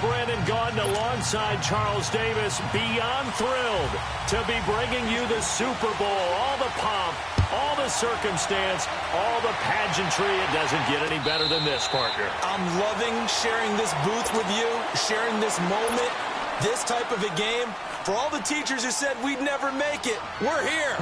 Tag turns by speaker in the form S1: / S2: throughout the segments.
S1: Brennan Gaudin alongside Charles Davis. Beyond thrilled to be bringing you the Super Bowl. All the pomp, all the circumstance, all the pageantry. It doesn't get any better than this, partner.
S2: I'm loving sharing this booth with you, sharing this moment, this type of a game. For all the teachers who said we'd never make it, we're here.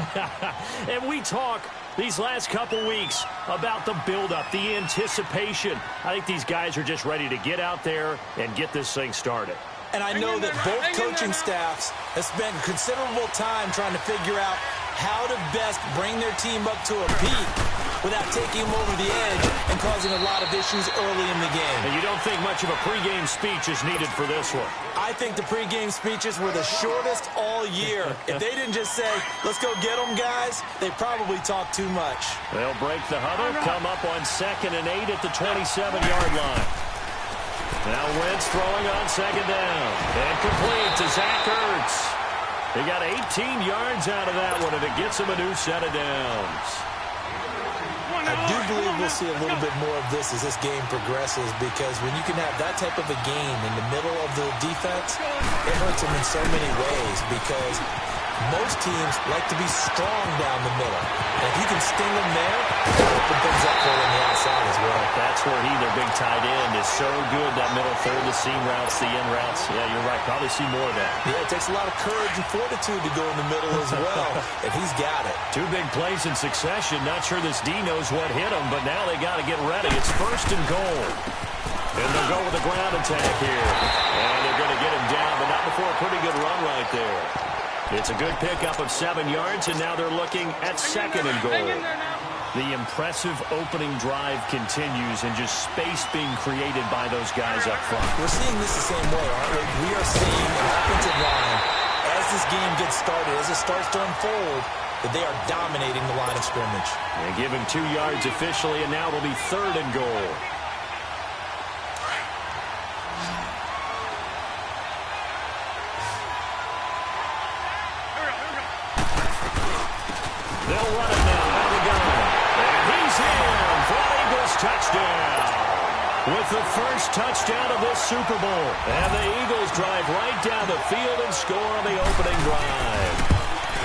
S1: And we talk these last couple weeks about the buildup, the anticipation. I think these guys are just ready to get out there and get this thing started.
S2: And I know that both coaching staffs have spent considerable time trying to figure out how to best bring their team up to a peak without taking them over the edge and causing a lot of issues early in the game.
S1: And you don't think much of a pregame speech is needed for this one?
S2: I think the pregame speeches were the shortest all year. If they didn't just say, let's go get them, guys, they probably talked too much.
S1: They'll break the huddle, come up on 2nd and 8 at the 27-yard line. Now Wentz throwing on 2nd down. And complete to Zach Ertz. He got 18 yards out of that one, and it gets him a new set of downs.
S2: I do believe we'll see a little bit more of this as this game progresses, because when you can have that type of a game in the middle of the defense, it hurts them in so many ways, because most teams like to be strong down the middle. And if you can sting them there, it'll open things up for them on the outside as well.
S1: That's where their big tight end, is so good, that middle third, the seam routes, the in routes. Yeah, you're right. Probably see more of that.
S2: Yeah, it takes a lot of courage and fortitude to go in the middle as well, and he's got it.
S1: 2 big plays in succession. Not sure this D knows what hit him, but now they got to get ready. It's 1st and goal. And they'll go with a ground attack here. And they're going to get him down, but not before a pretty good run right there. It's a good pickup of 7 yards, and now they're looking at 2nd and goal. The impressive opening drive continues, and just space being created by those guys up front.
S2: We're seeing this the same way, aren't we? We are seeing an offensive line, as this game gets started, as it starts to unfold, that they are dominating the line of scrimmage.
S1: They give him 2 yards officially, and now it'll be 3rd and goal. They'll run it now out of the gun. And he's in for an Eagles touchdown. With the first touchdown of this Super Bowl. And the Eagles drive right down the field and score on the opening drive.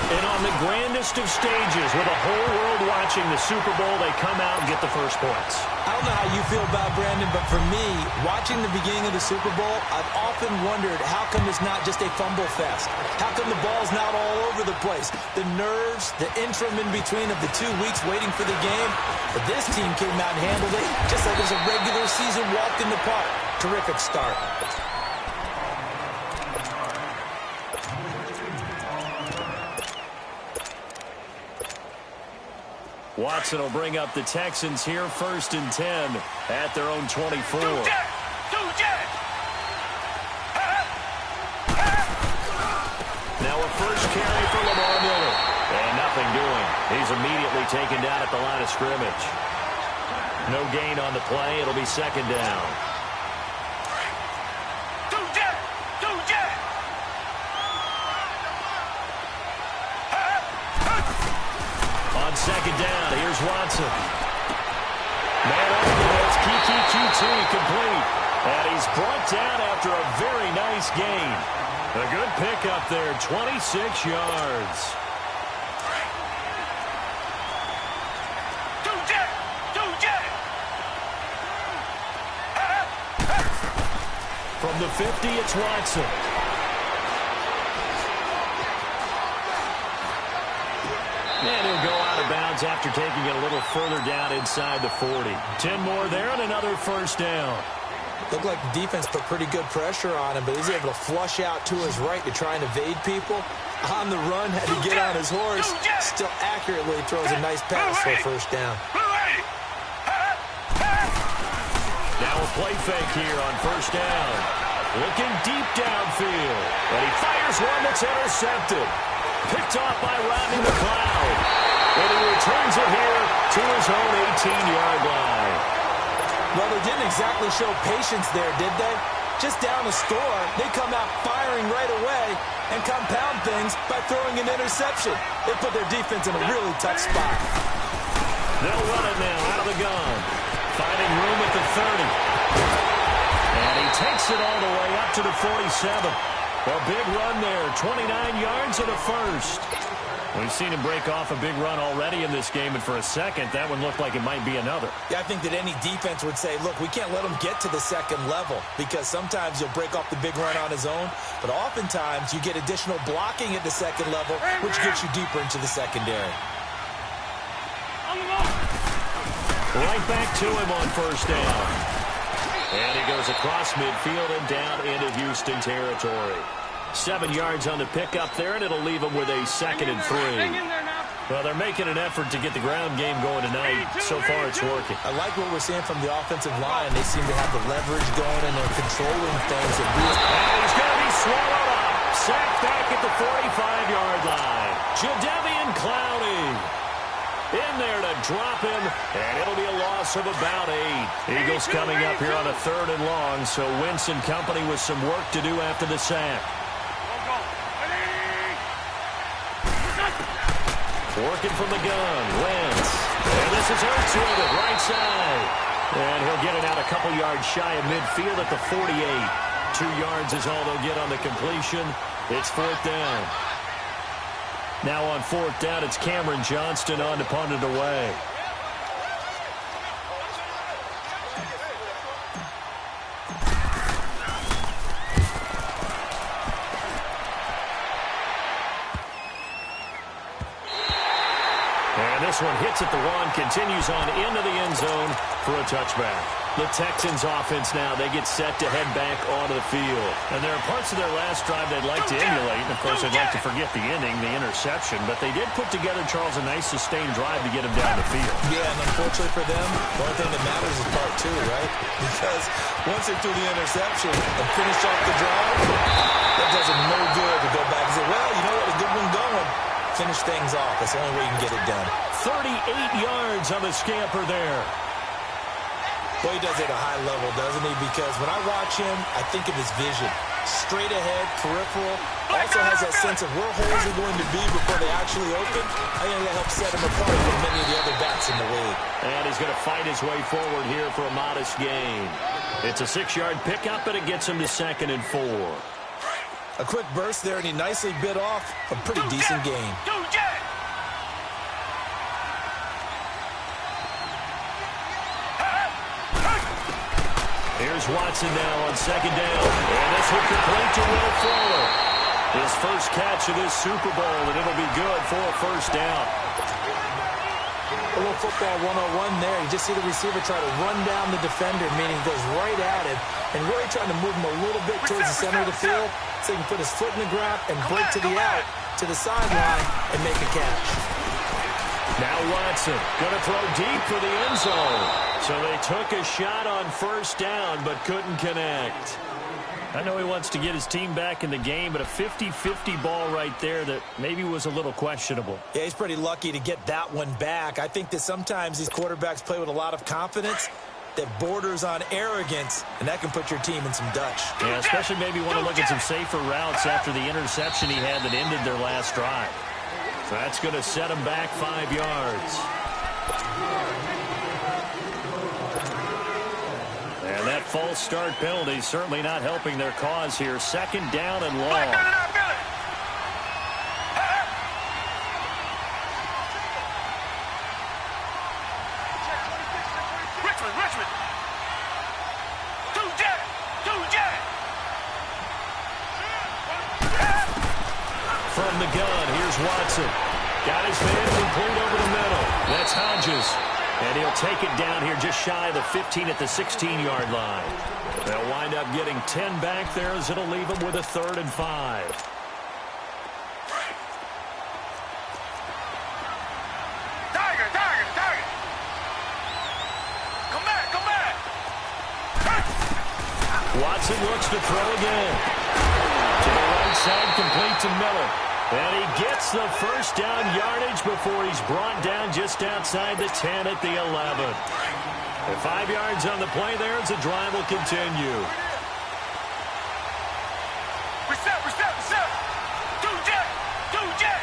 S1: And on the grandest of stages, with the whole world watching the Super Bowl, they come out and get the first points.
S2: I don't know how you feel about Brandon, but for me, watching the beginning of the Super Bowl, I've often wondered how come it's not just a fumble fest? How come the ball's not all over the place? The nerves, the interim in between of the 2 weeks waiting for the game. But this team came out and handled it just like it was a regular season walk in the park. Terrific start.
S1: Watson will bring up the Texans here, 1st and 10 at their own 24. Now a first carry for Lamar Miller. And nothing doing. He's immediately taken down at the line of scrimmage. No gain on the play. It'll be 2nd down. On 2nd down, here's Watson. Man open, it's QT complete. And he's brought down after a very nice gain. A good pickup there, 26 yards. From the 50, it's Watson. And he'll go out of bounds after taking it a little further down inside the 40. 10 more there and another 1st down.
S2: Looked like the defense put pretty good pressure on him, but he's able to flush out to his right to try and evade people. On the run, had to get on his horse. Still accurately throws a nice pass for a 1st down.
S1: Now a play fake here on 1st down. Looking deep downfield. And he fires one that's intercepted. Picked off by Rodney McLeod. And he returns it here to his own 18-yard line.
S2: Well, they didn't exactly show patience there, did they? Just down a score, they come out firing right away and compound things by throwing an interception. They put their defense in a really tough spot.
S1: They'll run it now out of the gun. Finding room at the 30. And he takes it all the way up to the 47. A big run there, 29 yards and a first. We've seen him break off a big run already in this game, and for a second, that one looked like it might be another.
S2: Yeah, I think that any defense would say, look, we can't let him get to the second level, because sometimes he'll break off the big run on his own, but oftentimes you get additional blocking at the second level, which gets you deeper into the secondary.
S1: Right back to him on first down. And he goes across midfield and down into Houston territory. 7 yards on the pickup there, and it'll leave him with a 2nd and 3. Well, they're making an effort to get the ground game going tonight. So far, it's working.
S2: I like what we're seeing from the offensive line. They seem to have the leverage going, and they're controlling things. And
S1: he's going to be swallowed up. Sacked back at the 45-yard line. Jadeveon Clowney in there to drop him, and it'll be a loss of about 8. Eagles coming up here on a 3rd and long, so Wentz and company with some work to do after the sack. Working from the gun, Wentz. And this is Hurts with it, right side. And he'll get it out a couple yards shy of midfield at the 48. 2 yards is all they'll get on the completion. It's 4th down. Now on 4th down, it's Cameron Johnston on to punt it away. This one hits at the 1, continues on into the end zone for a touchback. The Texans offense now, they get set to head back onto the field. And there are parts of their last drive they'd like to emulate. And of course, they'd like to forget the ending, the interception. But they did put together, Charles, a nice sustained drive to get him down the field.
S2: Yeah, and unfortunately for them, the only thing that matters is part 2, right? Because once they threw the interception and finished off the drive, that does them no good to go back and say, well, you know what, a good one going. Finish things off. That's the only way you can get it done.
S1: 38 yards on the scamper there.
S2: Well, he does it at a high level, doesn't he? Because when I watch him, I think of his vision. Straight ahead, peripheral. Also has that sense of where holes are going to be before they actually open. I think that helps set him apart from many of the other backs in the league.
S1: And he's going to fight his way forward here for a modest gain. It's a 6-yard pickup, and it gets him to 2nd and 4.
S2: A quick burst there, and he nicely bit off a pretty decent gain.
S1: Here's Watson now on 2nd down. And this will complete to Will Fuller. His first catch of this Super Bowl, and it'll be good for a 1st down.
S2: A little football 101 there. You just see the receiver try to run down the defender, meaning he goes right at him, and really trying to move him a little bit towards the center of the field so he can put his foot in the ground and break to the out, to the sideline, and make a catch.
S1: Now Watson going to throw deep for the end zone. So they took a shot on 1st down, but couldn't connect. I know he wants to get his team back in the game, but a 50-50 ball right there that maybe was a little questionable.
S2: Yeah, he's pretty lucky to get that one back. I think that sometimes these quarterbacks play with a lot of confidence that borders on arrogance, and that can put your team in some Dutch.
S1: Yeah, especially maybe want to look at some safer routes after the interception he had that ended their last drive. So that's going to set him back 5 yards. And that false start penalty certainly not helping their cause here. 2nd down and long.
S3: Richmond. Two jet.
S1: From the gun, here's Watson. Got his man complete over the middle. That's Hodges. And he'll take it down here just shy of the 15 at the 16-yard line. They'll wind up getting 10 back there as it'll leave them with a 3rd and 5.
S3: Tiger. Come back.
S1: Watson looks to throw again. To the right side, complete to Miller. And he gets the 1st down yardage before he's brought down just outside the 10 at the 11. And 5 yards on the play there as the drive will continue.
S3: Reset. Two jet.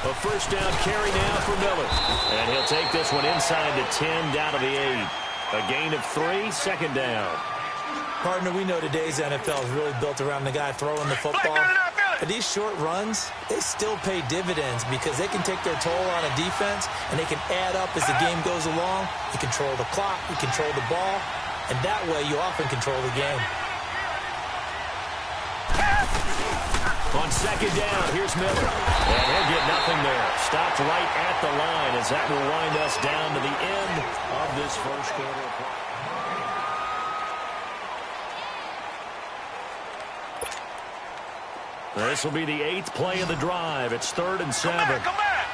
S1: A first down carry now for Miller. And he'll take this one inside the 10, down to the 8. A gain of 3, second down.
S2: Partner, we know today's NFL is really built around the guy throwing the football. But these short runs, they still pay dividends because they can take their toll on a defense, and they can add up as the game goes along. You control the clock, you control the ball, and that way you often control the game.
S1: On second down, here's Miller. And he'll get nothing there. Stopped right at the line as that will wind us down to the end of this first quarter of play. This will be the 8th play of the drive. It's 3rd and 7.
S3: Come back.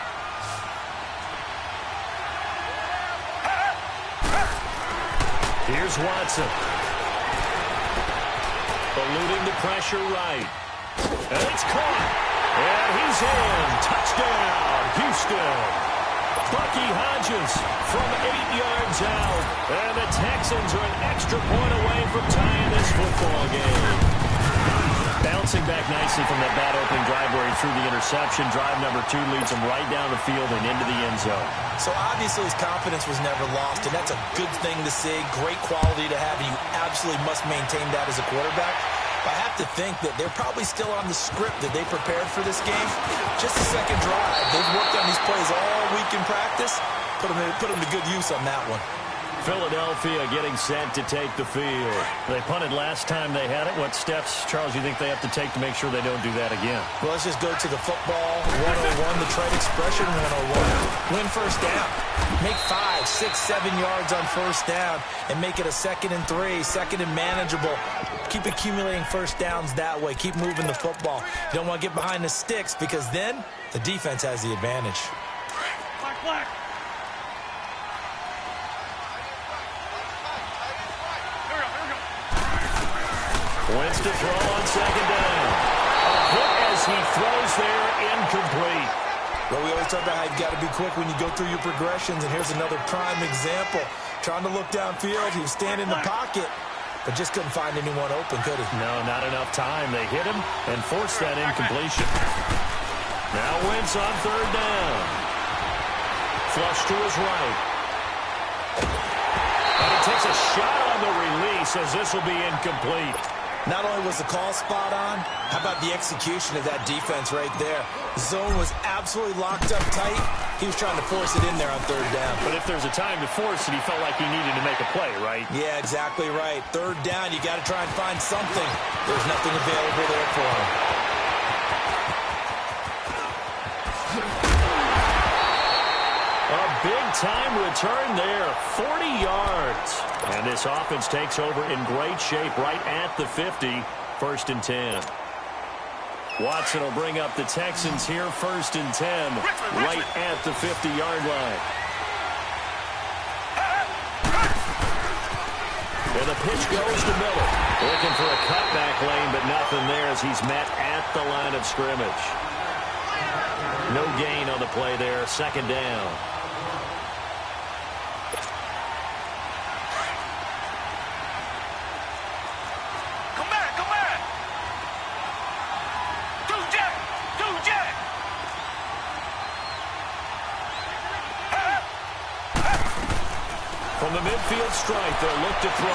S1: Here's Watson. Eluding the pressure right. And it's caught. And he's in. Touchdown, Houston. Bucky Hodges from 8 yards out. And the Texans are an extra point away from tying this football game. Bouncing back nicely from that bad opening drive where he threw the interception. Drive number 2 leads him right down the field and into the end zone.
S2: So obviously his confidence was never lost, and that's a good thing to see. Great quality to have, and you absolutely must maintain that as a quarterback. But I have to think that they're probably still on the script that they prepared for this game. Just a second drive. They've worked on these plays all week in practice. Put them to good use on that one.
S1: Philadelphia getting set to take the field. They punted last time they had it. What steps, Charles, you think they have to take to make sure they don't do that again?
S2: Well, let's just go to the football 101, the trade expression 101. Win first down. Make 5, 6, 7 yards on first down and make it a 2nd and 3, 2nd and manageable. Keep accumulating first downs that way. Keep moving the football. You don't want to get behind the sticks because then the defense has the advantage.
S3: Black.
S1: Wins to throw on second down. A hit as he throws there, incomplete.
S2: Well, we always talk about how you've got to be quick when you go through your progressions, and here's another prime example. Trying to look downfield, he was standing in the pocket, but just couldn't find anyone open, could he?
S1: No, not enough time. They hit him and forced that incompletion. Now Wentz on third down. Flush to his right. And he takes a shot on the release as this will be incomplete.
S2: Not only was the call spot on, how about the execution of that defense right there? The zone was absolutely locked up tight. He was trying to force it in there on third down.
S1: But if there's a time to force it, he felt like he needed to make a play, right?
S2: Yeah, exactly right. Third down, you got to try and find something. There's nothing available there for him.
S1: A big-time return there, 40 yards. And this offense takes over in great shape right at the 50, 1st and 10. Watson will bring up the Texans here, 1st and 10, right at the 50-yard line. And the pitch goes to Miller. Looking for a cutback lane, but nothing there as he's met at the line of scrimmage. No gain on the play there, 2nd down. From the midfield strike, they'll look to throw.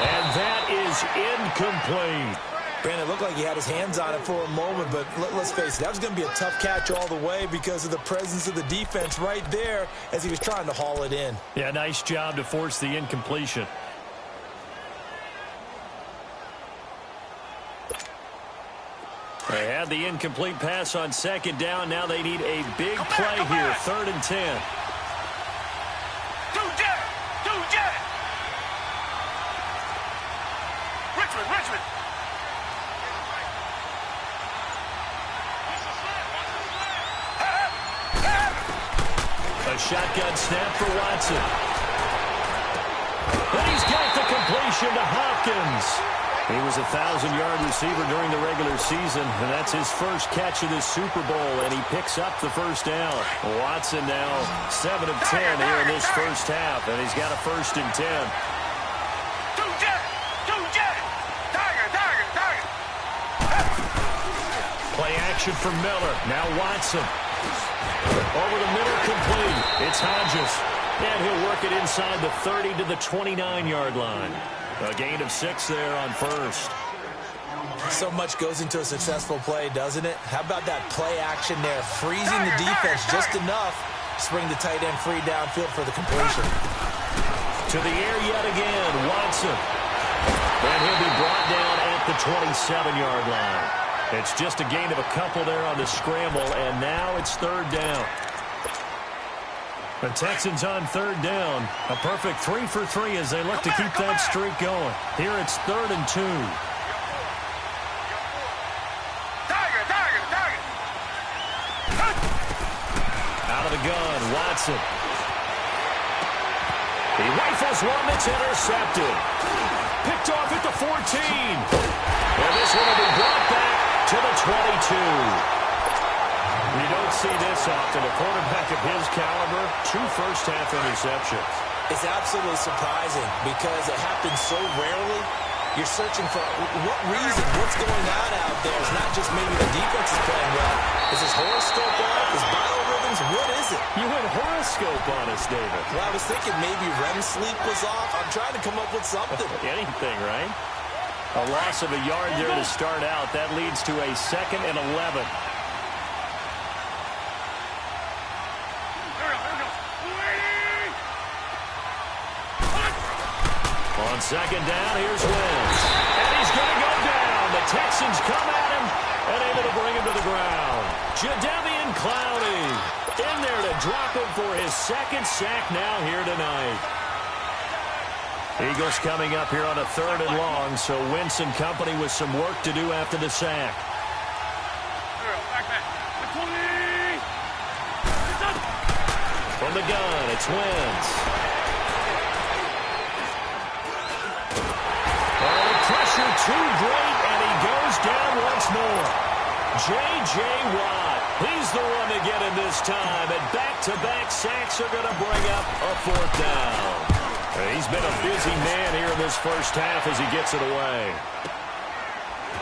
S1: And that is incomplete.
S2: Brandon, it looked like he had his hands on it for a moment, but let's face it, that was going to be a tough catch all the way because of the presence of the defense right there as he was trying to haul it in.
S1: Yeah, nice job to force the incompletion. They had the incomplete pass on 2nd down. Now they need a big play here, 3rd and 10.
S3: Richmond.
S1: A shotgun snap for Watson. And he's got the completion to Hopkins. He was a 1,000-yard receiver during the regular season, and that's his first catch of this Super Bowl, and he picks up the first down. Watson now 7 of 10 here in this first half, and he's got a 1st and 10. Play action for Miller. Now Watson. Over the middle, complete. It's Hodges. And he'll work it inside the 30 to the 29-yard line. A gain of 6 there on first.
S2: So much goes into a successful play, doesn't it? How about that play action there? Freezing the defense just enough. Swing the tight end free downfield for the completion.
S1: To the air yet again, Watson. And he'll be brought down at the 27-yard line. It's just a gain of a couple there on the scramble, and now it's third down. The Texans on third down. A perfect 3 for 3 as they look to keep that streak going. Here it's 3rd and 2. Out of the gun, Watson. He rifles one that's intercepted. Picked off at the 14. And this one will be brought back to the 22. You don't see this often. A quarterback of his caliber, 2 first-half interceptions.
S2: It's absolutely surprising because it happens so rarely. You're searching for what reason, what's going on out there. It's not just maybe the defense is playing well. Is his horoscope off? His biorhythms? What is it?
S1: You went horoscope on us, David.
S2: Well, I was thinking maybe REM sleep was off. I'm trying to come up with something.
S1: Anything, right? A loss of a yard there to start out. That leads to a 2nd and 11. On second down, here's Wentz. And he's going to go down. The Texans come at him and able to bring him to the ground. Jadeveon Clowney in there to drop him for his 2nd sack now here tonight. Eagles coming up here on a 3rd and long, so Wentz and company with some work to do after the sack. From the gun, it's Wentz. Pressure too great, and he goes down once more. J.J. Watt, he's the one to get him this time, and back-to-back sacks are going to bring up a 4th down. He's been a busy man here in this first half as he gets it away.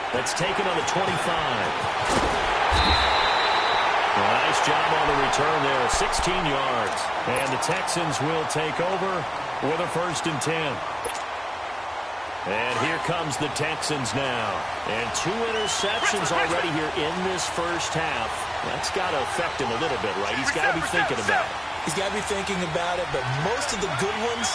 S1: That's taken on the 25. Nice job on the return there, 16 yards. And the Texans will take over with a 1st and 10. And here comes the Texans now. And 2 interceptions already here in this first half. That's got to affect him a little bit, right? He's got to be thinking about it.
S2: He's got to be thinking about it, but most of the good ones,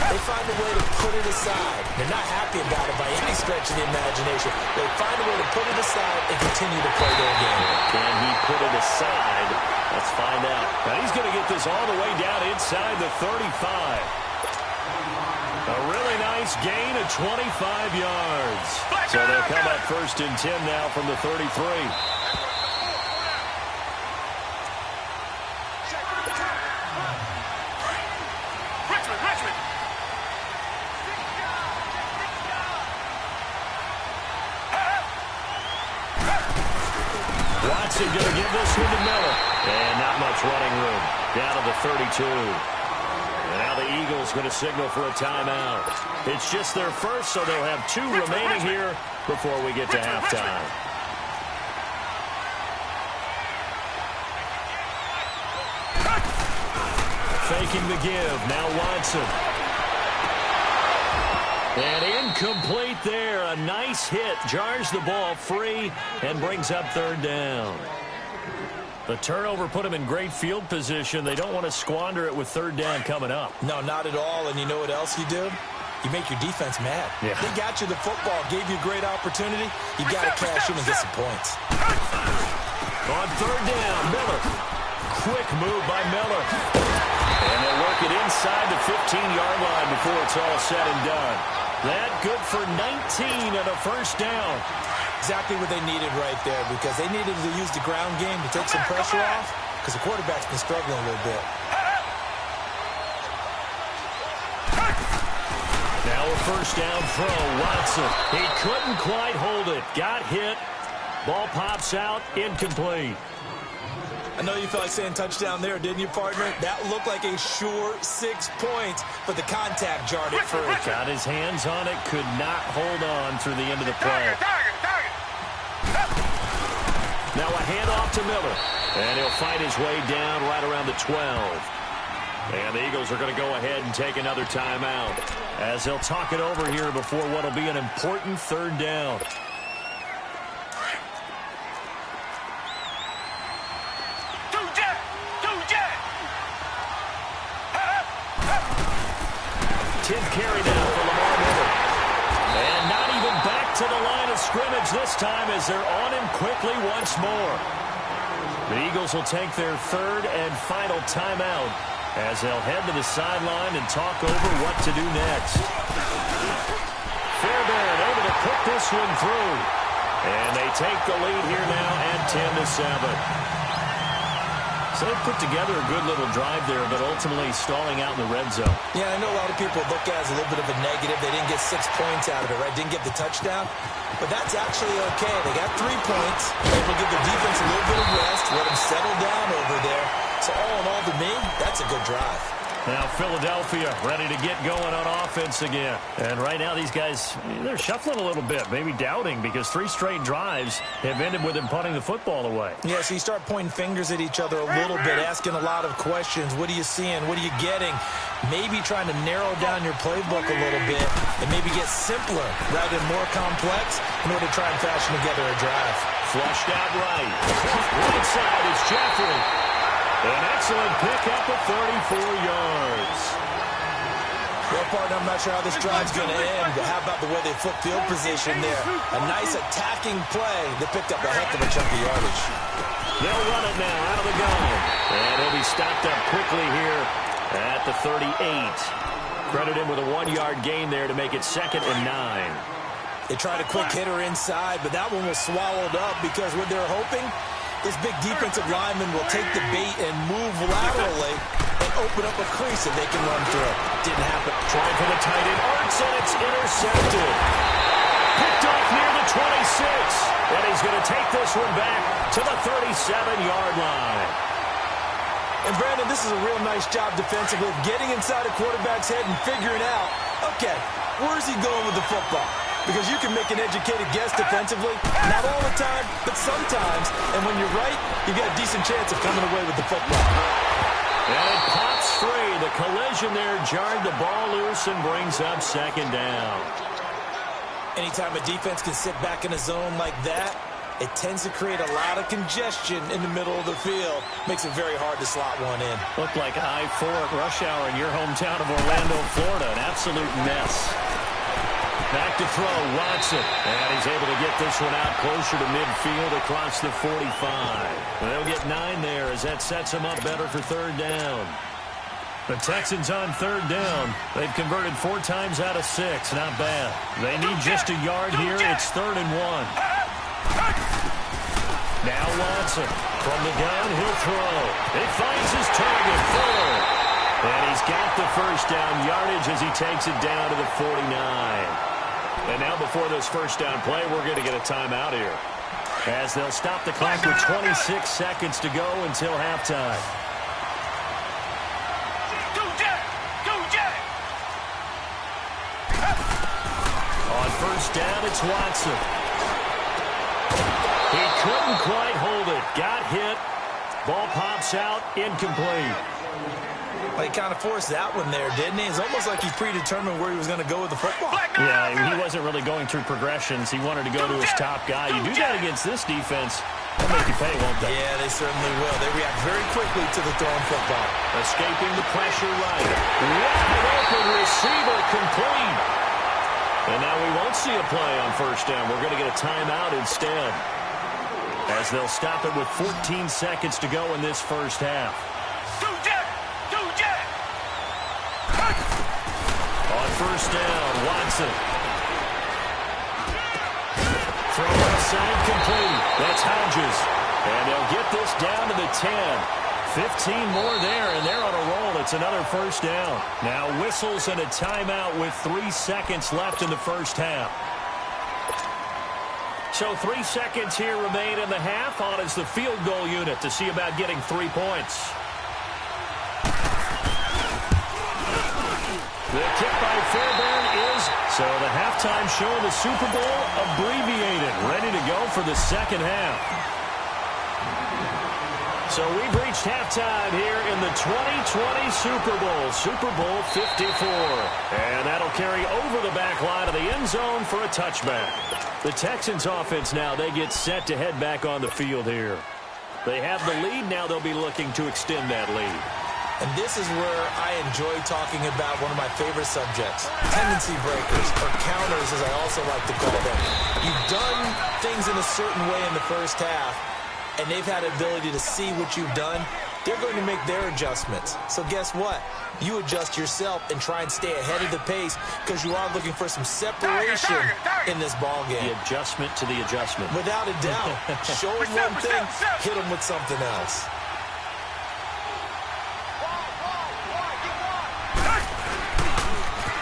S2: they find a way to put it aside. They're not happy about it by any stretch of the imagination. They find a way to put it aside and continue to play their game.
S1: Can he put it aside? Let's find out. Now he's going to get this all the way down inside the 35. A really nice gain of 25 yards. So they'll come up 1st and 10 now from the 33. Watson going to give this one to Miller. And not much running room. Down to the 32. Now the Eagles going to signal for a timeout. It's just their first, so they'll have 2 remaining here before we get to halftime. Faking the give. Now Watson. And incomplete there. A nice hit. Jars the ball free and brings up 3rd down. The turnover put them in great field position. They don't want to squander it with 3rd down coming up.
S2: No, not at all. And you know what else you do? You make your defense mad.
S1: Yeah.
S2: They got you the football, gave you a great opportunity. You got to cash in and get some points.
S1: On 3rd down, Miller. Quick move by Miller. And they'll work it inside the 15-yard line before it's all said and done. That good for 19 and a 1st down.
S2: Exactly what they needed right there, because they needed to use the ground game to take some pressure off, because the quarterback's been struggling a little bit.
S1: Now a 1st down throw, Watson. He couldn't quite hold it. Got hit. Ball pops out, incomplete.
S2: I know you felt like saying touchdown there, didn't you, partner? That looked like a sure 6 points, but the contact jarred it free.
S1: Got his hands on it, could not hold on through the end of the play. Now a handoff to Miller. And he'll fight his way down right around the 12. And the Eagles are going to go ahead and take another timeout as they'll talk it over here before what will be an important third down. Carry now for Lamar Miller. And not even back to the line of scrimmage this time as they're on him quickly once more. The Eagles will take their third and final timeout as they'll head to the sideline and talk over what to do next. Fairbairn able to put this one through. And they take the lead here now at 10-7. So they put together a good little drive there, but ultimately stalling out in the red zone.
S2: Yeah, I know a lot of people look at it as a little bit of a negative. They didn't get 6 points out of it, right? Didn't get the touchdown. But that's actually okay. They got 3 points. Able to give their defense a little bit of rest, let them settle down over there. So all in all, to me, that's a good drive.
S1: Now Philadelphia ready to get going on offense again. And right now these guys, they're shuffling a little bit, maybe doubting, because 3 straight drives have ended with them punting the football away.
S2: Yeah, so you start pointing fingers at each other a little bit, asking a lot of questions. What are you seeing? What are you getting? Maybe trying to narrow down your playbook a little bit and maybe get simpler rather than more complex in order to try and fashion together a drive.
S1: Flushed out right. Right side is Jeffrey. An excellent pickup of 34 yards.
S2: Well, partner, I'm not sure how this drive's going to end, but how about the way they flip field position there? A nice attacking play that picked up a heck of a chunk of yardage.
S1: They'll run it now out of the gun. And he'll be stopped up quickly here at the 38. Credit him with a 1-yard gain there to make it 2nd and 9.
S2: They tried a quick hitter inside, but that one was swallowed up because what they're hoping, this big defensive lineman will take the bait and move laterally and open up a crease that they can run through. Didn't happen.
S1: Trying for the tight end. Arts, and it's intercepted. Picked off near the 26. And he's going to take this one back to the 37-yard line.
S2: And, Brandon, this is a real nice job defensively of getting inside a quarterback's head and figuring out, okay, where's he going with the football? Because you can make an educated guess defensively. Not all the time, but sometimes. And when you're right, you've got a decent chance of coming away with the football.
S1: And it pops free. The collision there jarred the ball loose and brings up 2nd down.
S2: Anytime a defense can sit back in a zone like that, it tends to create a lot of congestion in the middle of the field. Makes it very hard to slot one in.
S1: Looked like I-4 at rush hour in your hometown of Orlando, Florida. An absolute mess. Back to throw, Watson. And he's able to get this one out closer to midfield across the 45. They'll get 9 there as that sets them up better for 3rd down. The Texans on 3rd down. They've converted 4 times out of 6. Not bad. They need just a yard here. It's 3rd and 1. Now Watson. From the gun, he'll throw. He finds his target, Fuller. And he's got the first down yardage as he takes it down to the 49. And now before this first down play, we're going to get a timeout here, as they'll stop the clock with 26 seconds to go until halftime. On first down, it's Watson. He couldn't quite hold it. Got hit. Ball pops out. Incomplete.
S2: He kind of forced that one there, didn't he? It's almost like he predetermined where he was going to go with the football.
S1: Yeah, he wasn't really going through progressions. He wanted to go to his top guy. You do that against this defense, they'll make you pay, won't they?
S2: Yeah, they certainly will. They react very quickly to the thrown football.
S1: Escaping the pressure right. Wide open receiver complete. And now we won't see a play on first down. We're going to get a timeout instead, as they'll stop it with 14 seconds to go in this first half. On first down, Watson. Throw outside complete. That's Hodges. And they'll get this down to the 10. 15 more there, and they're on a roll. It's another first down. Now whistles and a timeout with 3 seconds left in the first half. So 3 seconds here remain in the half. On is the field goal unit to see about getting 3 points. The kick by Fairbairn is, so the halftime show of the Super Bowl abbreviated, ready to go for the second half. So we've reached halftime here in the 2020 Super Bowl, Super Bowl 54. And that'll carry over the back line of the end zone for a touchback. The Texans offense now, they get set to head back on the field here. They have the lead. Now they'll be looking to extend that lead.
S2: And this is where I enjoy talking about one of my favorite subjects, tendency breakers, or counters as I also like to call them. You've done things in a certain way in the first half, and they've had the ability to see what you've done. They're going to make their adjustments. So guess what? You adjust yourself and try and stay ahead of the pace because you are looking for some separation in this ball game.
S1: The adjustment to the adjustment.
S2: Without a doubt. Show them one thing, hit them with something else.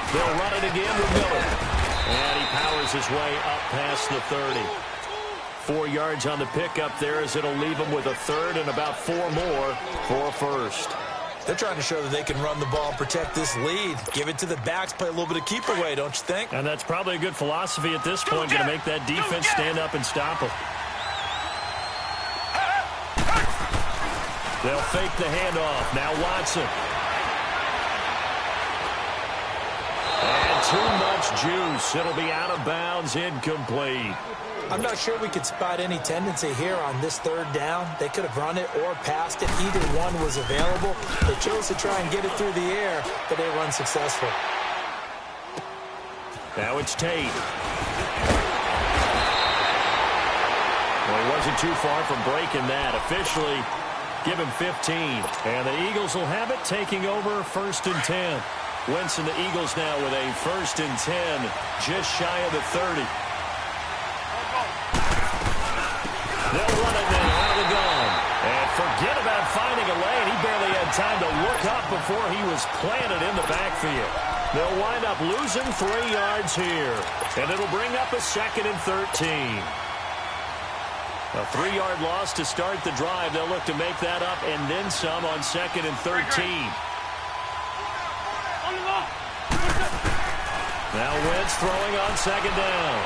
S1: They'll run it again with Miller. And he powers his way up past the 30. 4 yards on the pickup there as it'll leave him with a third and about 4 more for a first.
S2: They're trying to show that they can run the ball and protect this lead. Give it to the backs, play a little bit of keep away, don't you think?
S1: And that's probably a good philosophy at this point, going to make that defense stand up and stop them. They'll fake the handoff. Now Watson. And too much juice. It'll be out of bounds, incomplete.
S2: I'm not sure we could spot any tendency here on this third down. They could have run it or passed it. Either one was available. They chose to try and get it through the air, but they were unsuccessful.
S1: Now it's Tate. Well, he wasn't too far from breaking that. Officially, give him 15. And the Eagles will have it, taking over 1st and 10. Wentz and the Eagles now with a 1st and 10, just shy of the 30. They'll run it now out of the gun. And forget about finding a lane. He barely had time to look up before he was planted in the backfield. They'll wind up losing 3 yards here. And it'll bring up a 2nd and 13. A 3-yard loss to start the drive. They'll look to make that up and then some on 2nd and 13. Now Wentz throwing on 2nd down.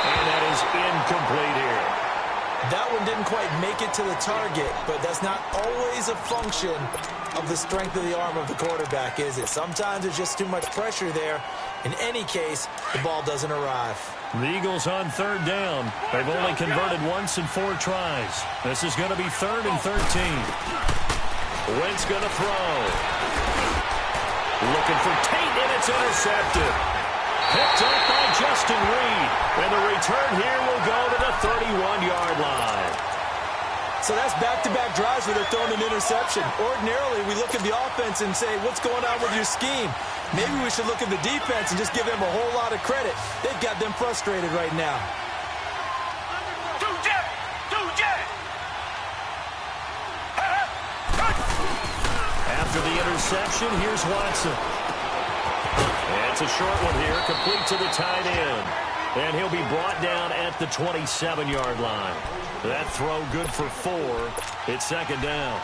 S1: And that is incomplete here.
S2: That one didn't quite make it to the target, but that's not always a function of the strength of the arm of the quarterback, is it? Sometimes there's just too much pressure there. In any case, the ball doesn't arrive.
S1: The Eagles on 3rd down. They've only converted once in 4 tries. This is going to be 3rd and 13. Wentz going to throw. Looking for Tate, and it's intercepted. Picked up by Justin Reed. And the return here will go to the 31-yard line.
S2: So that's back-to-back drives where they're throwing an interception. Ordinarily, we look at the offense and say, what's going on with your scheme? Maybe we should look at the defense and just give them a whole lot of credit. They've got them frustrated right now.
S1: After the interception, here's Watson. And it's a short one here, complete to the tight end. And he'll be brought down at the 27-yard line. That throw good for 4. It's 2nd down.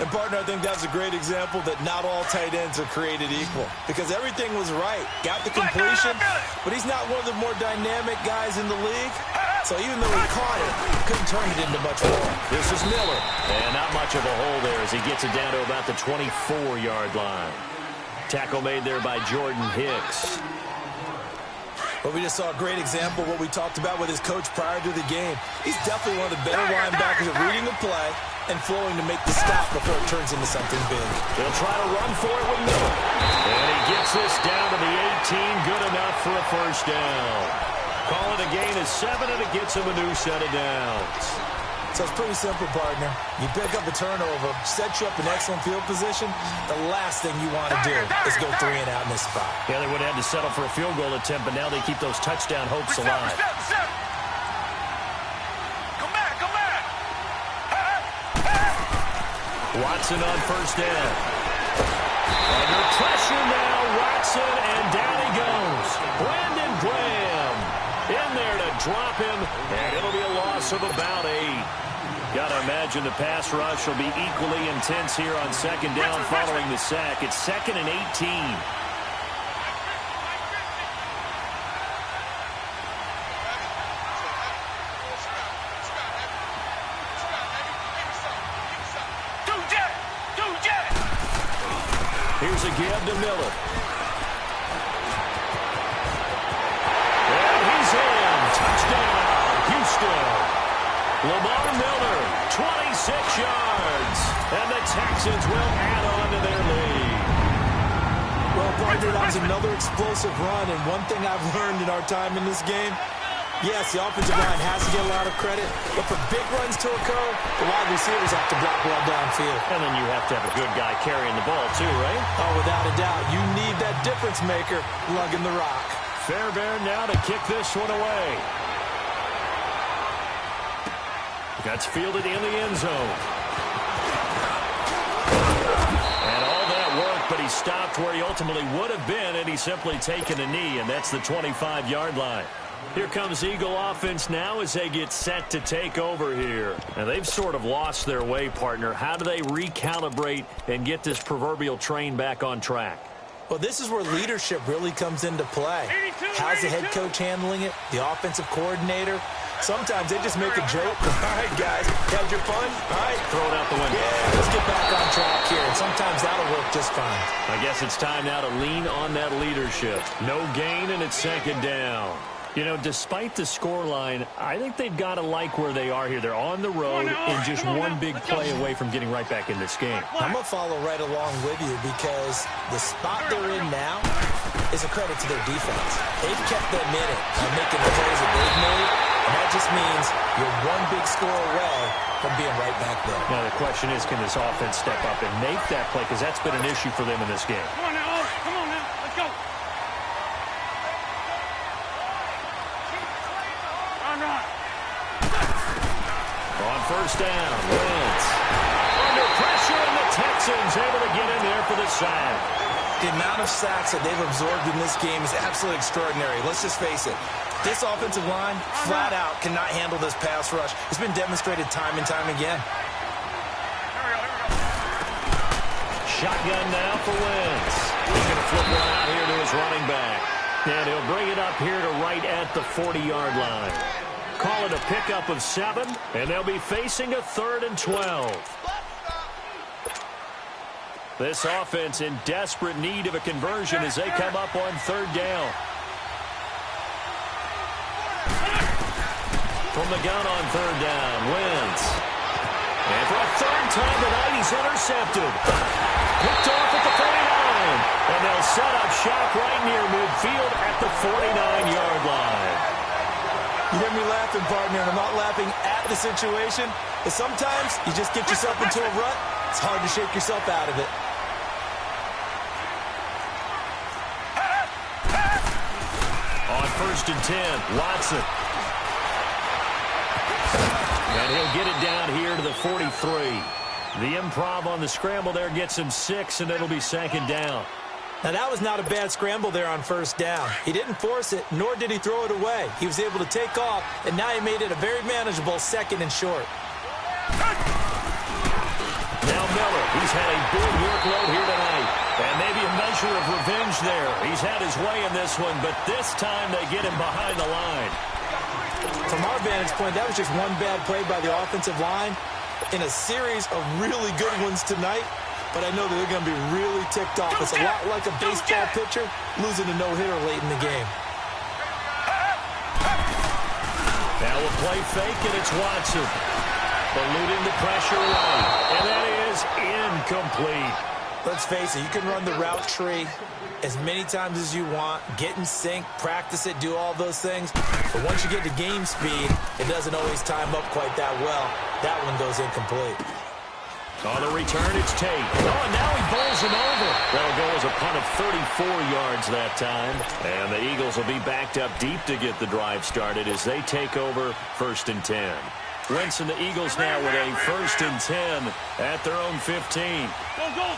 S2: And, partner, I think that's a great example that not all tight ends are created equal. Because everything was right. Got the completion, but he's not one of the more dynamic guys in the league. So even though he caught it, couldn't turn it into much more.
S1: This is Miller. And not much of a hole there as he gets it down to about the 24-yard line. Tackle made there by Jordan Hicks.
S2: But we just saw a great example of what we talked about with his coach prior to the game. He's definitely one of the better linebackers at reading the play and flowing to make the stop before it turns into something big.
S1: They'll try to run for it with Miller. And he gets this down to the 18. Good enough for a 1st down. Call it a gain of 7, and it gets him a new set of downs.
S2: So it's pretty simple, partner. You pick up a turnover, set you up in excellent field position. The last thing you want to do is go 3 and out in this spot.
S1: Yeah, they would have had to settle for a field goal attempt, but now they keep those touchdown hopes alive.
S3: Come back.
S1: Watson on 1st down. Under pressure now, Watson, and down he goes. Brandon Graham in there to drop him, and it'll be a loss of about 8. Got to imagine the pass rush will be equally intense here on 2nd down following the sack. It's 2nd and 18. Webb to Miller. And he's in. Touchdown, Houston. Lamar Miller, 26 yards. And the Texans will add on to their lead.
S2: Well, partner, that was another explosive run, and one thing I've learned in our time in this game, yes, the offensive line has to get a lot of credit, but for big runs to occur, the wide receivers have to block well downfield.
S1: And then you have to have a good guy carrying the ball too, right?
S2: Oh, without a doubt. You need that difference maker lugging the rock.
S1: Fairbairn now to kick this one away. That's fielded in the end zone. And all that work, but he stopped where he ultimately would have been, and he's simply taken a knee, and that's the 25-yard line. Here comes Eagle offense now as they get set to take over here. And they've sort of lost their way, partner. How do they recalibrate and get this proverbial train back on track?
S2: Well, this is where leadership really comes into play. How's the head coach handling it? The offensive coordinator? Sometimes they just make a joke. All right, guys, had your fun? All right.
S1: Throw it out the window.
S2: Yeah, let's get back on track here. And sometimes that'll work just fine.
S1: I guess it's time now to lean on that leadership. No gain, and it's second down. You know, despite the scoreline, I think they've got to like where they are here. They're on the road and just one big play away from getting right back in this game.
S2: I'm going to follow right along with you because the spot they're in now is a credit to their defense. They've kept them in it by making the plays that they've made, and that just means you're one big score away from being right back there.
S1: Now, the question is, can this offense step up and make that play? Because that's been an issue for them in this game.
S3: Come on now, come on now, let's go. Run.
S1: On first down, Wentz. Under pressure, and the Texans able to get in there for the sack.
S2: The amount of sacks that they've absorbed in this game is absolutely extraordinary. Let's just face it. This offensive line, flat out, cannot handle this pass rush. It's been demonstrated time and time again.
S3: Here we go.
S1: Shotgun now for Wentz. He's going to flip one out here to his running back. And he'll bring it up here to right at the 40-yard line. Call it a pickup of 7, and they'll be facing a 3rd and 12. This offense in desperate need of a conversion as they come up on 3rd down. From the gun on 3rd down, Wentz. And for a 3rd time tonight, he's intercepted. Picked off at the 49. And they'll set up shop right near midfield at the 49-yard line.
S2: You hear me laughing, partner, and I'm not laughing at the situation. But sometimes you just get yourself into a rut. It's hard to shake yourself out of it.
S1: On 1st and 10, Watson. And he'll get it down here to the 43. The improv on the scramble there gets him 6, and it'll be 2nd down.
S2: Now, that was not a bad scramble there on 1st down. He didn't force it, nor did he throw it away. He was able to take off, and now he made it a very manageable 2nd and short.
S1: Now Miller, he's had a big workload here tonight. And maybe a measure of revenge there. He's had his way in this one, but this time they get him behind the line.
S2: From our vantage point, that was just one bad play by the offensive line in a series of really good ones tonight. But I know that they're going to be really ticked off. It's a lot like a baseball pitcher losing a no-hitter late in the game.
S1: Now a play fake, and it's Watson. Eluding the pressure right. And that is incomplete.
S2: Let's face it, you can run the route tree as many times as you want, get in sync, practice it, do all those things. But once you get to game speed, it doesn't always time up quite that well. That one goes incomplete.
S1: On the return, it's Tate. Oh, and now he bowls him over. That'll go as a punt of 34 yards that time. And the Eagles will be backed up deep to get the drive started as they take over 1st and 10. Wentz and the Eagles now with a 1st and 10 at their own 15.
S3: Go.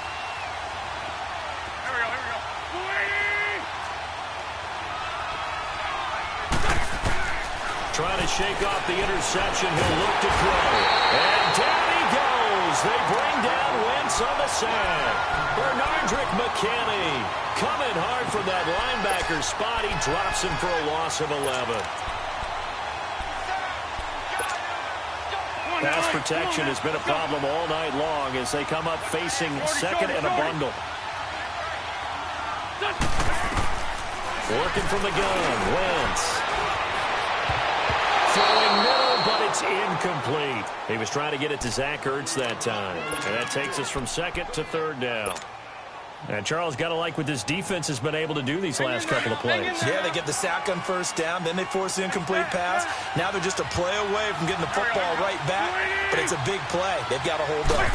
S1: Trying to shake off the interception. He'll look to throw. And down he goes. They bring down Wentz on the sack. Bernardrick McKinney coming hard from that linebacker spot. He drops him for a loss of 11. Pass protection has been a problem all night long as they come up facing 2nd and a bundle. Working from the gun, Wentz. Throwing middle, but it's incomplete. He was trying to get it to Zach Ertz that time. And that takes us from second to third down. And Charles, got to like what this defense has been able to do these last couple of plays.
S2: Yeah, they get the sack on first down, then they force the incomplete pass. Now they're just a play away from getting the football right back, but it's a big play. They've got to hold up.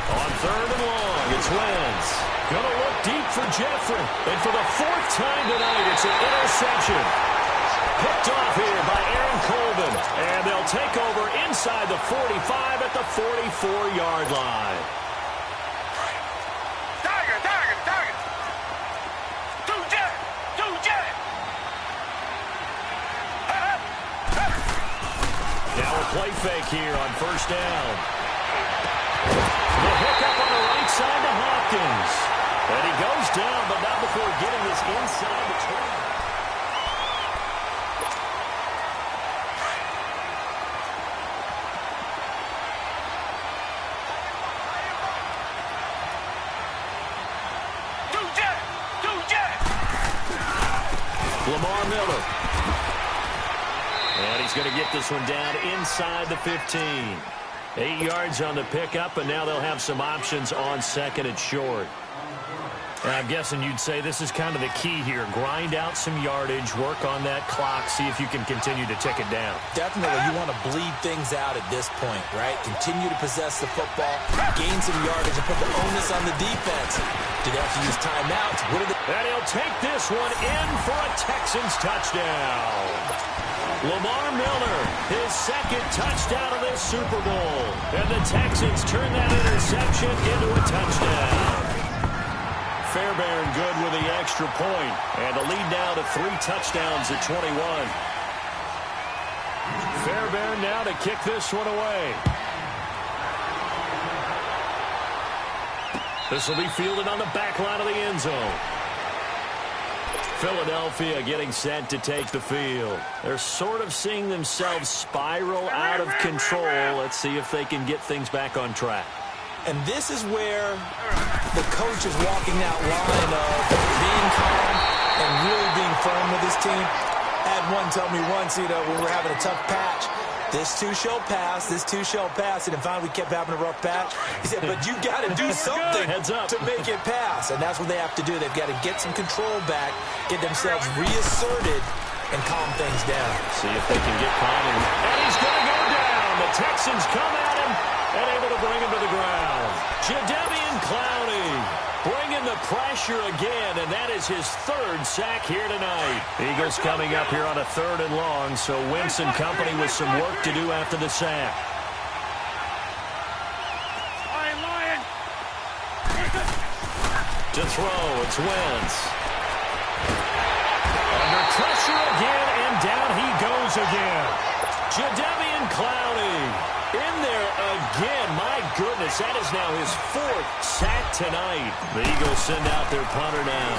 S1: On third and long, it's Wentz. Gonna look deep for Jeffrey. And for the fourth time tonight, it's an interception. Picked off here by Aaron Colvin. And they'll take over inside the 45 at the 44-yard line. Now a play fake here on first down. The hiccup on the right side to Hopkins. And he goes down, but not before getting this inside the 20. Lamar Miller. And he's going to get this one down inside the 15. 8 yards on the pickup, and now they'll have some options on second and short. And I'm guessing you'd say this is kind of the key here. Grind out some yardage, work on that clock, see if you can continue to tick it down.
S2: Definitely, you want to bleed things out at this point, right? Continue to possess the football, gain some yardage, and put the onus on the defense. Do they have to use timeouts?
S1: And he'll take this one in for a Texans touchdown. Lamar Miller, his second touchdown of this Super Bowl. And the Texans turn that interception into a touchdown. Fairbairn good with the extra point. And the lead now to 3 touchdowns at 21. Fairbairn now to kick this one away. This will be fielded on the back line of the end zone. Philadelphia getting set to take the field. They're sort of seeing themselves spiral out of control. Let's see if they can get things back on track.
S2: And this is where the coach is walking that line of being calm and really being firm with his team. I had one tell me once, when we're having a tough patch, this too shall pass, this too shall pass. And finally we kept having a rough patch. He said, but you got to do something to make it pass. And that's what they have to do. They've got to get some control back, get themselves reasserted, and calm things down.
S1: See if they can get calm. And he's going to go down. The Texans come at him and able to bring him to the ground. Jadeveon Clowney bringing the pressure again, and that is his 3rd sack here tonight. Eagles coming up here on a 3rd and long, so Wentz and company with some work to do after the sack.
S3: Lion.
S1: To throw, it's Wentz. Under pressure again, and down he goes again. Jadeveon Clowney in there again. My goodness, that is now his 4th sack tonight. The Eagles send out their punter now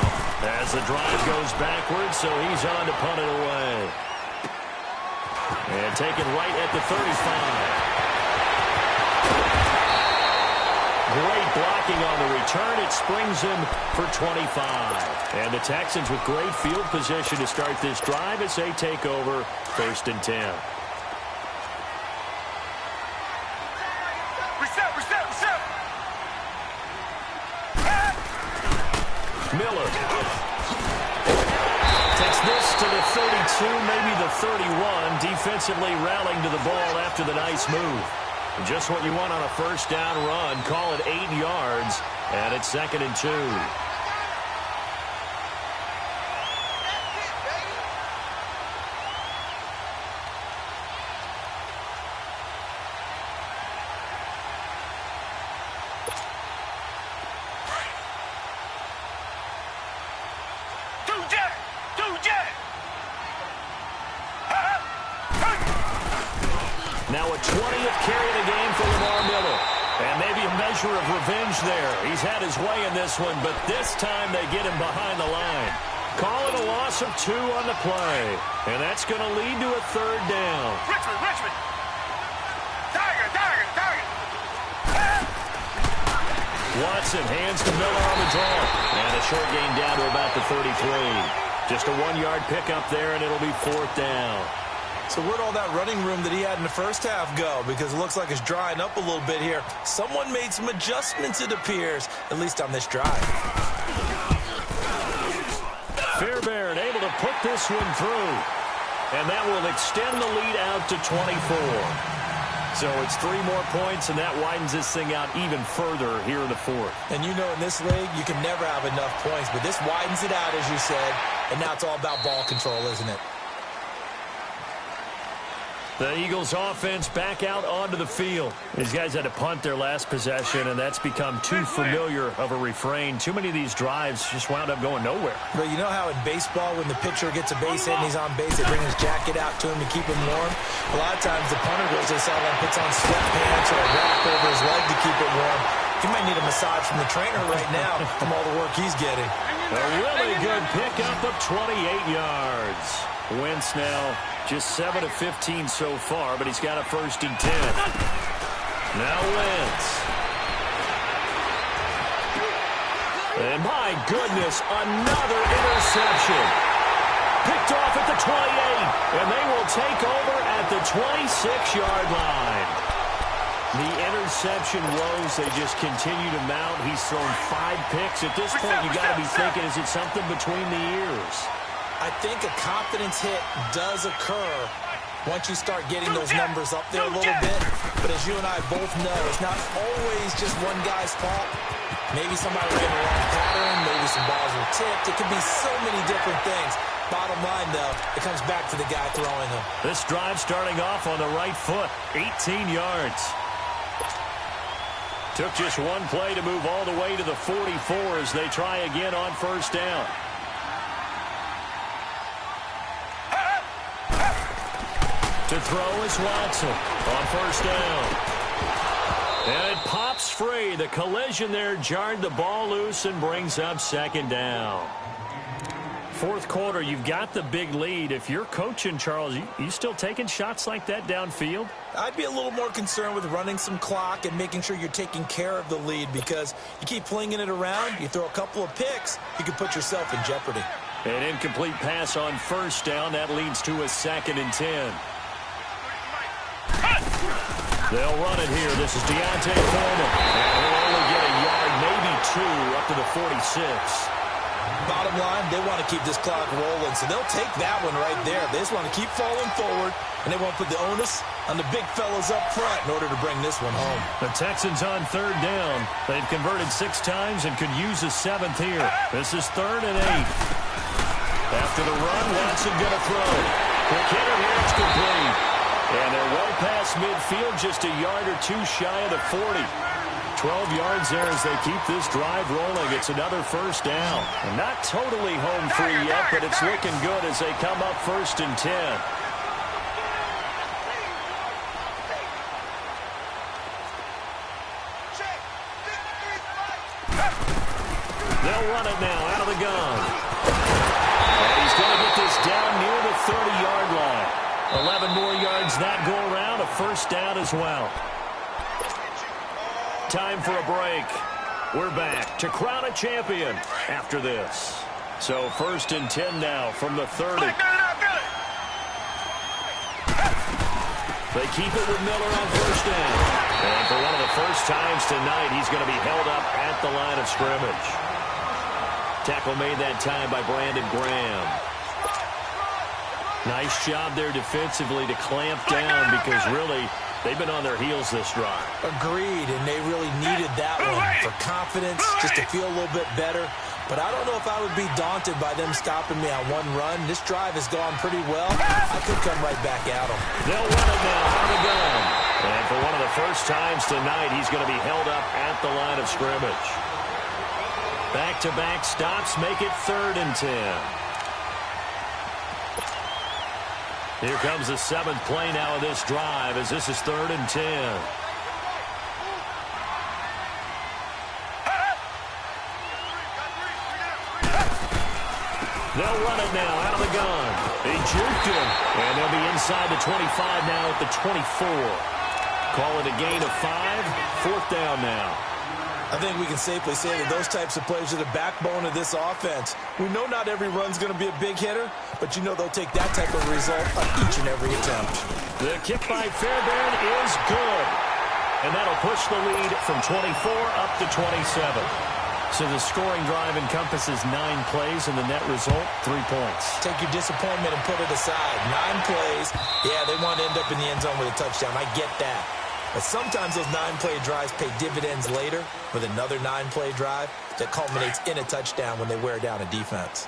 S1: as the drive goes backwards, so he's on to punt it away. And taken right at the 35. Great blocking on the return. It springs him for 25. And the Texans with great field position to start this drive as they take over 1st and 10. Miller takes this to the 32, maybe the 31. Defensively rallying to the ball after the nice move. Just what you want on a first down run. Call it 8 yards, and it's 2nd and 2. Now a 20th carry of the game for Lamar Miller. And maybe a measure of revenge there. He's had his way in this one, but this time they get him behind the line. Call it a loss of 2 on the play. And that's going to lead to a 3rd down. Watson hands to Miller on the draw. And a short gain down to about the 33. Just a 1-yard pickup there, and it'll be 4th down.
S2: So where'd all that running room that he had in the first half go? Because it looks like it's drying up a little bit here. Someone made some adjustments, it appears, at least on this drive.
S1: Fairbairn able to put this one through. And that will extend the lead out to 24. So it's 3 more points, and that widens this thing out even further here in the 4th.
S2: And you know in this league, you can never have enough points, but this widens it out, as you said, and now it's all about ball control, isn't it?
S1: The Eagles offense back out onto the field. These guys had to punt their last possession, and that's become too familiar of a refrain. Too many of these drives just wound up going nowhere.
S2: But you know how in baseball, when the pitcher gets a base hit and he's on base, they bring his jacket out to him to keep him warm? A lot of times the punter goes to the sideline, puts on sweatpants or a wrap over his leg to keep it warm. He might need a massage from the trainer right now from all the work he's getting.
S1: A really good pickup of 28 yards. Wentz now just 7 of 15 so far, but he's got a 1st and 10. Now Wentz. And my goodness, another interception. Picked off at the 28, and they will take over at the 26-yard line. The interception woes, they just continue to mount. He's thrown 5 picks. At this point, you got to be thinking, is it something between the ears?
S2: I think a confidence hit does occur once you start getting those numbers up there a little bit. But as you and I both know, it's not always just one guy's fault. Maybe somebody ran the wrong pattern. Maybe some balls were tipped. It could be so many different things. Bottom line, though, it comes back to the guy throwing them.
S1: This drive starting off on the right foot, 18 yards. Took just 1 play to move all the way to the 44 as they try again on 1st down. To throw is Watson on 1st down. And it pops free. The collision there jarred the ball loose and brings up 2nd down. 4th quarter, you've got the big lead. If you're coaching, Charles, you still taking shots like that downfield?
S2: I'd be a little more concerned with running some clock and making sure you're taking care of the lead, because you keep flinging it around, you throw a couple of picks, you can put yourself in jeopardy.
S1: An incomplete pass on 1st down. That leads to a 2nd and 10. They'll run it here. This is Deontay Foreman. And he'll only get a yard, maybe 2, up to the 46.
S2: Bottom line, they want to keep this clock rolling, so they'll take that one right there. They just want to keep falling forward, and they want to put the onus on the big fellas up front in order to bring this one home.
S1: The Texans on 3rd down. They've converted 6 times and could use a 7th here. This is 3rd and 8. After the run, Watson going to throw. Quick hitter here, it's complete. And they're well past midfield, just a yard or 2 shy of the 40. 12 yards there as they keep this drive rolling. It's another 1st down. And not totally home free yet, but it's looking good as they come up 1st and 10. They'll run it now out of the gun. And he's going to get this down near the 30-yard line. 11 more yards that go around, a 1st down as well. Time for a break. We're back to crown a champion after this. So 1st and 10 now from the 30. They keep it with Miller on 1st down. And for one of the first times tonight, he's going to be held up at the line of scrimmage. Tackle made that time by Brandon Graham. Nice job there defensively to clamp down, because really they've been on their heels this drive.
S2: Agreed, and they really needed that one for confidence, just to feel a little bit better. But I don't know if I would be daunted by them stopping me on one run. This drive has gone pretty well. I could come right back at them.
S1: They'll run it now out of the gun. And for one of the first times tonight, he's going to be held up at the line of scrimmage. Back-to-back stops make it 3rd and 10. Here comes the 7th play now of this drive, as this is 3rd and 10. They'll run it now out of the gun. They juked him, and they'll be inside the 25 now at the 24. Call it a gain of 5. 4th down now.
S2: I think we can safely say that those types of plays are the backbone of this offense. We know not every run's going to be a big hitter, but you know they'll take that type of result on each and every attempt.
S1: The kick by Fairbairn is good. And that'll push the lead from 24 up to 27. So the scoring drive encompasses 9 plays, and the net result, 3 points.
S2: Take your disappointment and put it aside. 9 plays. Yeah, they want to end up in the end zone with a touchdown. I get that. But sometimes those 9-play drives pay dividends later with another 9-play drive that culminates in a touchdown when they wear down a defense.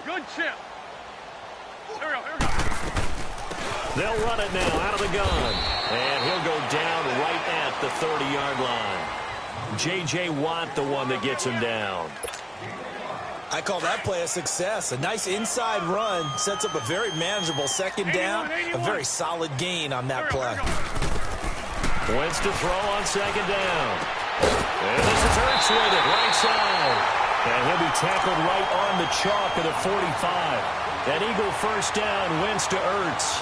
S3: Good chip. Here we go.
S1: They'll run it now out of the gun. And he'll go down right at the 30-yard line. J.J. Watt, the one that gets him down.
S2: I call that play a success. A nice inside run sets up a very manageable second down. A very solid gain on that play.
S1: Wentz to throw on second down. And this is Hurts with it, right side. And he'll be tackled right on the chalk at the 45. That Eagle first down, Wentz to Hurts.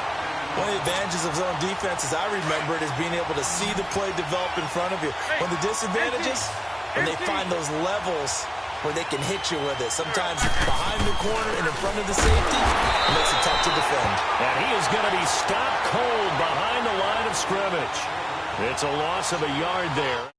S2: One of the advantages of zone defense, as I remember it, is being able to see the play develop in front of you. One of the disadvantages, when they find those levels where they can hit you with it. Sometimes behind the corner and in front of the safety, it makes it tough to defend.
S1: And he is going to be stopped cold behind the line of scrimmage. It's a loss of a yard there.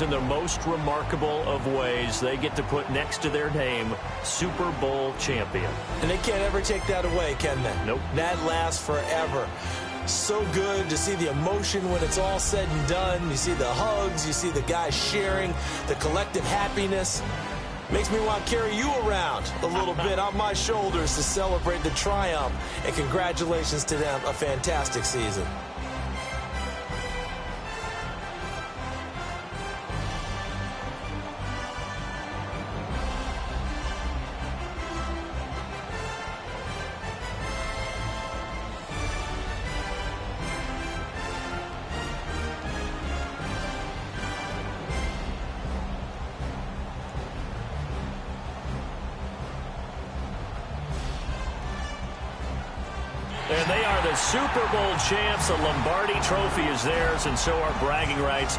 S1: In the most remarkable of ways, they get to put next to their name Super Bowl champion.
S2: And they can't ever take that away, can they?
S1: Nope.
S2: That lasts forever. So good to see the emotion when it's all said and done. You see the hugs, you see the guys sharing, the collective happiness. Makes me want to carry you around a little bit on my shoulders to celebrate the triumph. And congratulations to them, a fantastic season.
S1: And they are the Super Bowl champs. The Lombardi Trophy is theirs, and so are bragging rights